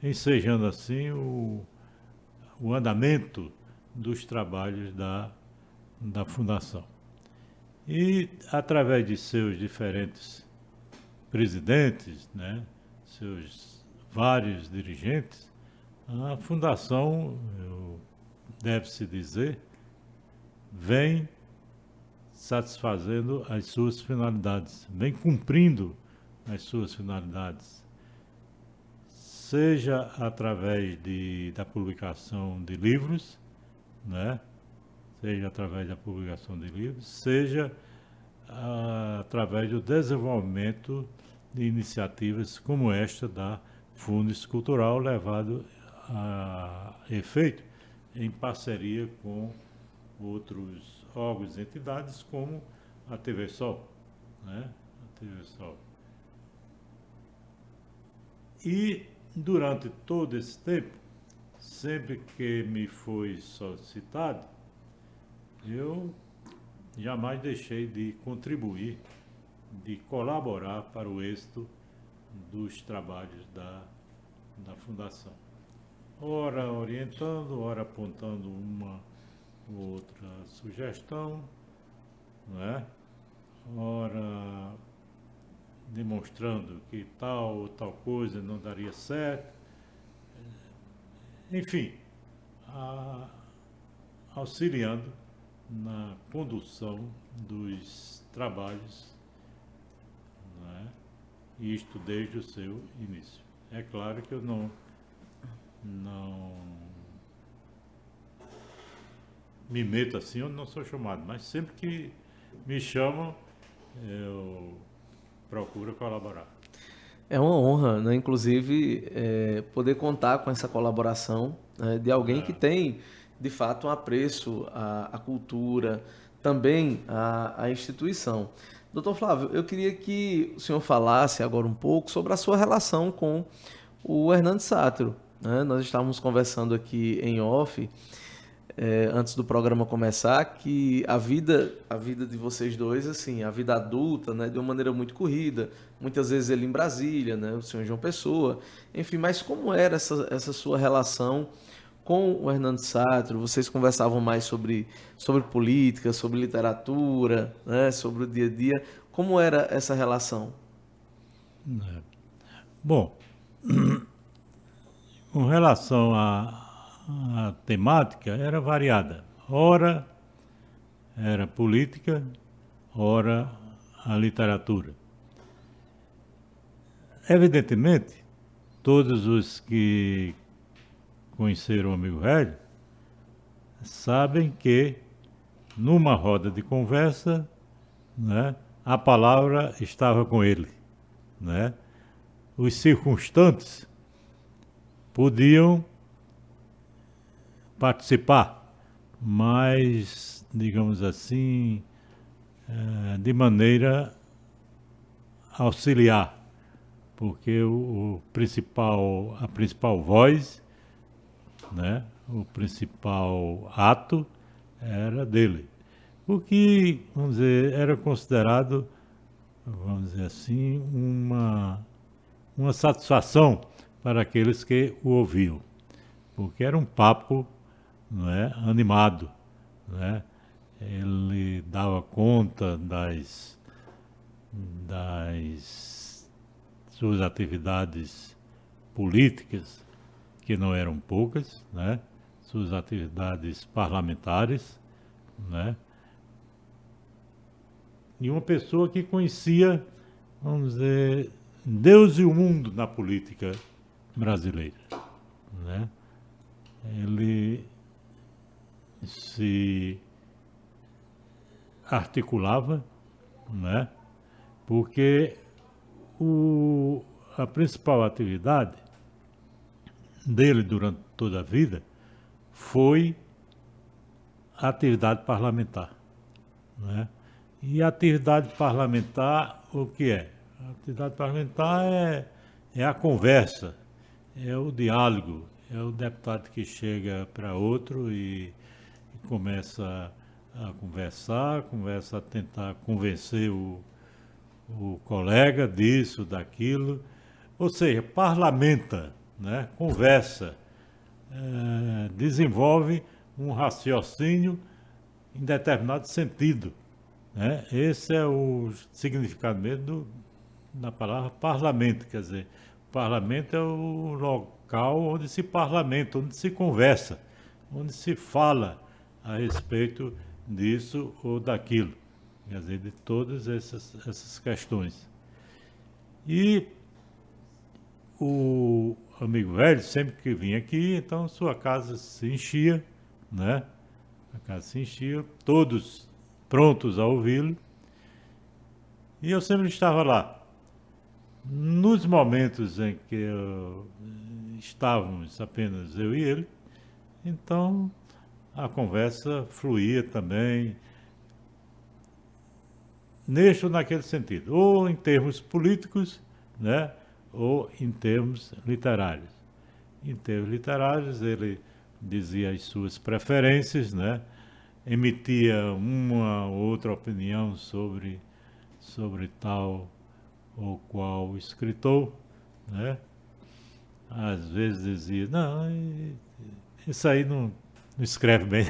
ensejando assim o andamento dos trabalhos da Fundação. E, através de seus diferentes presidentes, né, seus vários dirigentes, a Fundação, deve-se dizer, vem satisfazendo as suas finalidades, vem cumprindo as suas finalidades, seja através da publicação de livros, né? Seja através da publicação de livros, seja através do desenvolvimento de iniciativas como esta da Fundes Cultural, levado a efeito em parceria com outros órgãos e entidades, como a TV Sol, né? A TV Sol. E durante todo esse tempo, sempre que me foi solicitado, eu jamais deixei de contribuir, de colaborar para o êxito dos trabalhos da Fundação. Ora orientando, ora apontando uma ou outra sugestão, não é? Ora demonstrando que tal ou tal coisa não daria certo. Enfim, auxiliando na condução dos trabalhos, não é? Isto desde o seu início. É claro que eu não me meto assim, eu não sou chamado, mas sempre que me chamam, eu procuro colaborar. É uma honra, né? Inclusive, poder contar com essa colaboração, né, de alguém que tem, de fato, um apreço à cultura, também à instituição. Doutor Flávio, eu queria que o senhor falasse agora um pouco sobre a sua relação com o Hernando Sátiro, né? Nós estávamos conversando aqui em off, antes do programa começar, que a vida de vocês dois, assim, a vida adulta, né, de uma maneira muito corrida, muitas vezes ele em Brasília, né, o senhor em João Pessoa, enfim, mas como era essa sua relação com o Hernando Sátiro? Vocês conversavam mais sobre política, sobre literatura, né, sobre o dia a dia, como era essa relação? Bom, com relação à temática, era variada. Ora era política, ora a literatura. Evidentemente, todos os que conheceram o amigo velho sabem que numa roda de conversa, né, a palavra estava com ele, né? Os circunstantes podiam participar, mas, digamos assim, de maneira auxiliar, porque a principal voz, né, o principal ato era dele. O que, vamos dizer, era considerado, vamos dizer assim, uma satisfação para aqueles que o ouviam, porque era um papo, não é, animado, né? Ele dava conta das suas atividades políticas, que não eram poucas, né? Suas atividades parlamentares, né? E uma pessoa que conhecia, vamos dizer, Deus e o mundo na política brasileira, né? Ele se articulava, né? Porque a principal atividade dele durante toda a vida foi a atividade parlamentar, né? E a atividade parlamentar, o que é? A atividade parlamentar é a conversa, é o diálogo, é o deputado que chega para outro e começa a conversar, começa a tentar convencer o colega disso, daquilo, ou seja, parlamenta, né? Conversa, desenvolve um raciocínio em determinado sentido, né? Esse é o significado mesmo da palavra parlamento, quer dizer, o parlamento é o local onde se parlamenta, onde se conversa, onde se fala a respeito disso ou daquilo, quer dizer, de todas essas questões. E o amigo velho, sempre que vinha aqui, então sua casa se enchia, né? A casa se enchia, todos prontos a ouvi-lo, E eu sempre estava lá. Nos momentos em que estávamos apenas eu e ele, então a conversa fluía também, neste ou naquele sentido, ou em termos políticos, né, ou em termos literários. Em termos literários, ele dizia as suas preferências, né, emitia uma ou outra opinião sobre tal ou qual escritor, né? Às vezes dizia, não, isso aí não escreve bem.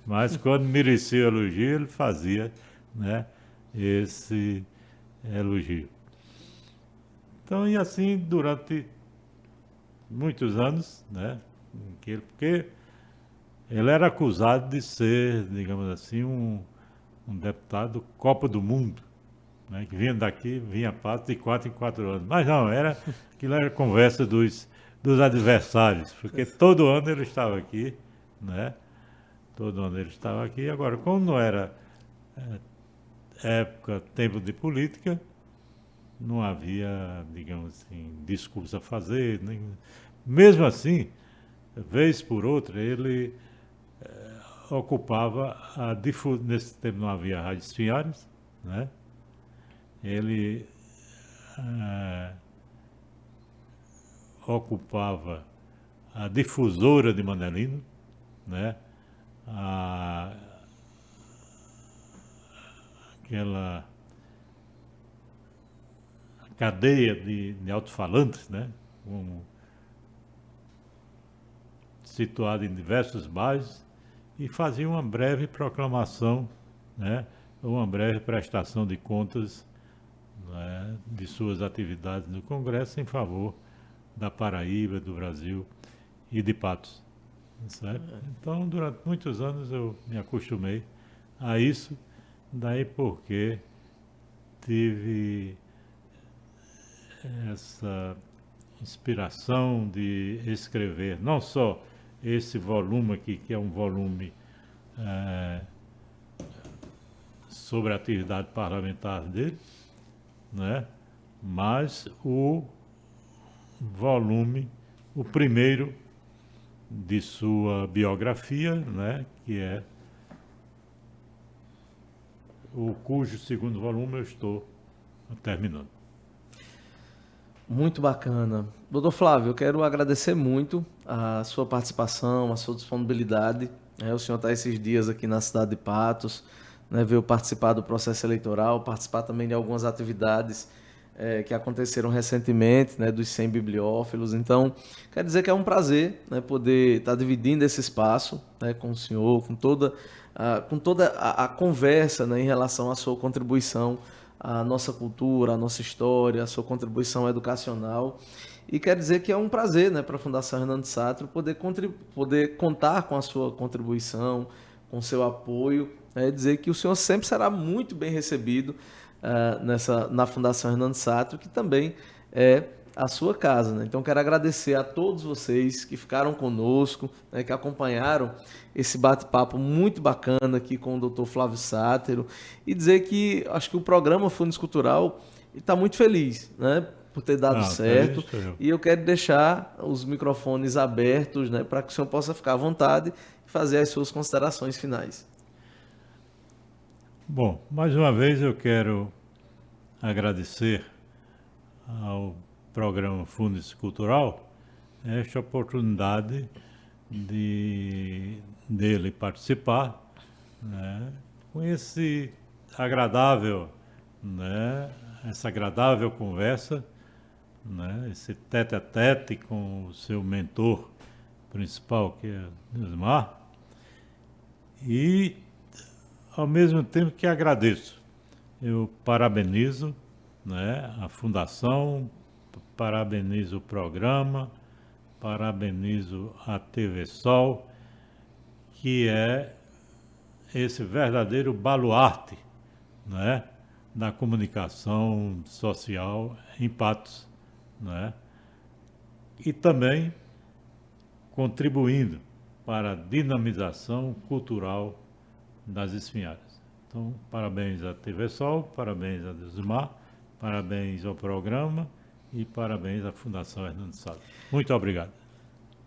Mas quando merecia elogio, ele fazia, né, esse elogio. Então, e assim, durante muitos anos, né, porque ele era acusado de ser, digamos assim, um deputado Copa do Mundo, né, que vinha daqui, vinha para de 4 em 4 anos. Mas não, aquilo era conversa dos adversários, porque todo ano ele estava aqui, né? Todo ano ele estava aqui. Agora, como não era tempo de política, não havia, digamos assim, discurso a fazer. Mesmo assim, vez por outra, ele ocupava nesse tempo não havia rádios diárias, né? Ele ocupava a difusora de Mandelino, né? Aquela cadeia de alto-falantes, né? Situada em diversos bairros, e fazia uma breve proclamação, né? Uma breve prestação de contas, né, de suas atividades no Congresso em favor da Paraíba, do Brasil e de Patos. Certo? Então, durante muitos anos eu me acostumei a isso, daí porque tive essa inspiração de escrever, não só esse volume aqui, que é um volume sobre a atividade parlamentar dele, né? Mas o volume, o primeiro de sua biografia, né? Que é cujo segundo volume eu estou terminando. Muito bacana. Doutor Flávio, eu quero agradecer muito a sua participação, a sua disponibilidade. O senhor está esses dias aqui na cidade de Patos, né, veio participar do processo eleitoral, participar também de algumas atividades que aconteceram recentemente, né, dos 100 bibliófilos. Então, quer dizer que é um prazer, né, poder estar dividindo esse espaço, né, com o senhor, com toda a conversa, né, em relação à sua contribuição à nossa cultura, à nossa história, à sua contribuição educacional. E quer dizer que é um prazer, né, para a Fundação Hernando Sátiro poder contar com a sua contribuição, com o seu apoio, dizer que o senhor sempre será muito bem recebido na Fundação Hernando Sátiro, que também é a sua casa, né? Então, quero agradecer a todos vocês que ficaram conosco, né, que acompanharam esse bate-papo muito bacana aqui com o Dr. Flávio Sátiro, e dizer que acho que o programa Fundos Cultural está muito feliz, né, por ter dado certo, e eu quero deixar os microfones abertos, né, para que o senhor possa ficar à vontade e fazer as suas considerações finais. Bom, mais uma vez eu quero agradecer ao programa Fundos Cultural esta oportunidade dele participar, né, com esse agradável, né, essa agradável conversa, né, esse tete-a-tete com o seu mentor principal, que é Osmar, e ao mesmo tempo que agradeço, eu parabenizo, né, a Fundação, parabenizo o programa, parabenizo a TV Sol, que é esse verdadeiro baluarte, né, da comunicação social em Patos, né, e também contribuindo para a dinamização cultural das Espinharas. Então, parabéns à TV Sol, parabéns a Deusmar, parabéns ao programa e parabéns à Fundação Hernando Sátiro. Muito obrigado.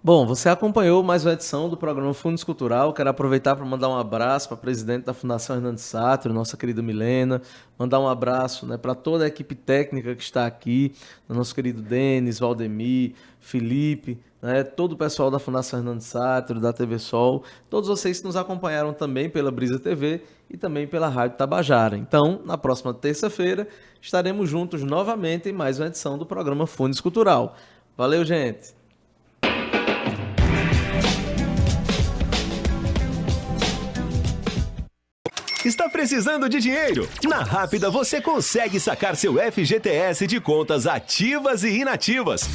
Bom, você acompanhou mais uma edição do programa Fundos Cultural. Quero aproveitar para mandar um abraço para a presidente da Fundação Hernando Sátiro, nossa querida Milena. Mandar um abraço, né, para toda a equipe técnica que está aqui, nosso querido Denis, Valdemir, Felipe, né, todo o pessoal da Fundação Hernando Sátiro, da TV Sol, todos vocês que nos acompanharam também pela Brisa TV e também pela Rádio Tabajara. Então, na próxima terça-feira, estaremos juntos novamente em mais uma edição do programa Fundos Cultural. Valeu, gente! Está precisando de dinheiro? Na Rápida você consegue sacar seu FGTS de contas ativas e inativas.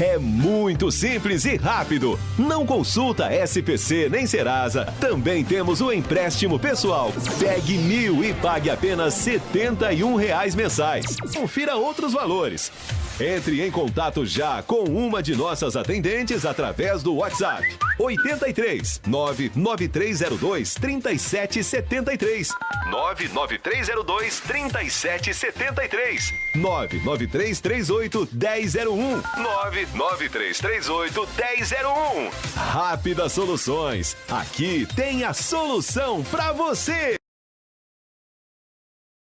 É muito simples e rápido. Não consulta SPC nem Serasa. Também temos o empréstimo pessoal. Pegue 1.000 e pague apenas R$ 71 mensais. Confira outros valores. Entre em contato já com uma de nossas atendentes através do WhatsApp 83 99302 3773 99302 3773 99338 1001 99338 1001. Rápida Soluções. Aqui tem a solução para você.